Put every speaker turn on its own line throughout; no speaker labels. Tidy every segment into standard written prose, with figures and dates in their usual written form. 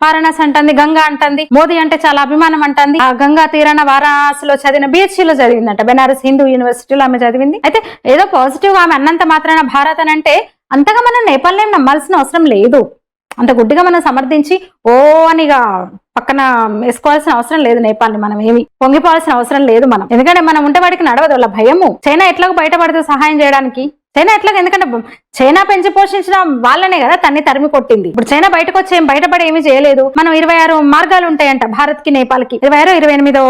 వారణాసి అంటుంది, గంగా అంటుంది, మోదీ అంటే చాలా అభిమానం అంటుంది. ఆ గంగా తీరాన వారణాసిలో చదివిన BHCలో చదివిందంట, బెనారస్ హిందూ యూనివర్సిటీలో ఆమె చదివింది. అయితే ఏదో పాజిటివ్ గా ఆమె అన్నంత మాత్రాన భారత్ అని అంటే అంతగా మనం నేపాల్ ఏం నమ్మాల్సిన అవసరం లేదు. అంత గుడ్డిగా మనం సమర్థించి ఓ అనిగా పక్కన వేసుకోవాల్సిన అవసరం లేదు. నేపాల్ని మనం ఏమి పొంగిపోవాల్సిన అవసరం లేదు మనం. ఎందుకంటే మనం ఉంటే వాడికి నడవదు, వాళ్ళ భయము. చైనా ఎట్లాగో బయటపడుతుంది సహాయం చేయడానికి. చైనా ఎట్లాగో, ఎందుకంటే చైనా పెంచి పోషించిన వాళ్ళనే కదా తన్ని తరిమి కొట్టింది. ఇప్పుడు చైనా బయటకు వచ్చి బయటపడి ఏమీ చేయలేదు. మనం 26 మార్గాలు ఉంటాయంట భారత్ కి నేపాల్ కి, 28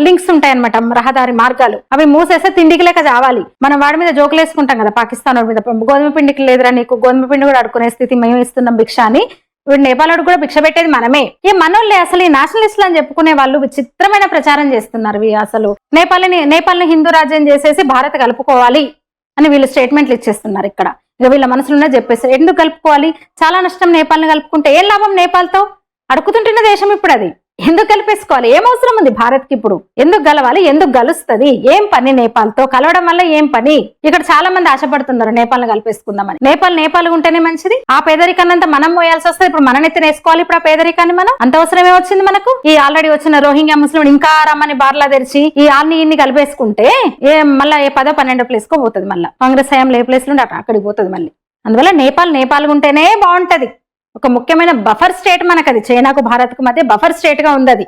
లింక్స్ ఉంటాయన్నమాట, రహదారి మార్గాలు. అవి మూసేస్తే తిండికి లేక చావాలి. మనం వాడి మీద జోకులు వేసుకుంటాం కదా, పాకిస్తాన్ మీద గోధుమ పిండికి లేదురా నీకు, గోధుమ పిండి కూడా అడుకునే స్థితి మేము ఇస్తున్నాం భిక్ష అని. ఇప్పుడు నేపాల్ కూడా భిక్ష పెట్టేది మనమే. ఈ మనోళ్ళే అసలు ఈ నేషనలిస్టులు అని చెప్పుకునే వాళ్ళు విచిత్రమైన ప్రచారం చేస్తున్నారు. అసలు నేపాల్ని హిందూ రాజ్యం చేసేసి భారత్ కలుపుకోవాలి అని వీళ్ళు స్టేట్మెంట్లు ఇచ్చేస్తున్నారు. ఇక్కడ ఇక వీళ్ళ మనసులోనే చెప్పేస్తారు. ఎందుకు కలుపుకోవాలి, చాలా నష్టం నేపాల్ని కలుపుకుంటే, ఏం లాభం నేపాల్తో, అడుగుతుంటున్న దేశం ఇప్పుడు అది. ఎందుకు కలిపేసుకోవాలి, ఏం అవసరం ఉంది భారత్ కి ఇప్పుడు, ఎందుకు గలవాలి, ఎందుకు గలుస్తుంది, ఏం పని నేపాల్తో కలవడం వల్ల ఏం పని. ఇక్కడ చాలా మంది ఆశపడుతున్నారు నేపాల్ని కలిపేసుకుందామని. నేపాల్ ఉంటేనే మంచిది. ఆ పేదరికాన్నంతా మనం పోయాల్సి వస్తుంది. ఇప్పుడు మన నెత్తిన వేసుకోవాలి ఇప్పుడు ఆ పేదరికాన్ని మనం. అంత అవసరమే వచ్చింది మనకు. ఈ ఆల్రెడీ వచ్చిన రోహింగ్యా ముస్లిం ఇంకా రమ్మని బార్లా తెరిచి ఈ ఇన్ని కలిపేసుకుంటే మళ్ళీ 10-12 ప్లేస్ కో పోతుంది. మళ్ళీ కాంగ్రెస్ హయాంలో ఏ ప్లేస్ నుండి అక్కడికి పోతుంది మళ్ళీ. అందువల్ల నేపాల్ ఉంటేనే బాగుంటది. ఒక ముఖ్యమైన బఫర్ స్టేట్ మనకది, చైనాకు భారత్ కు మధ్య బఫర్ స్టేట్ గా ఉంది అది.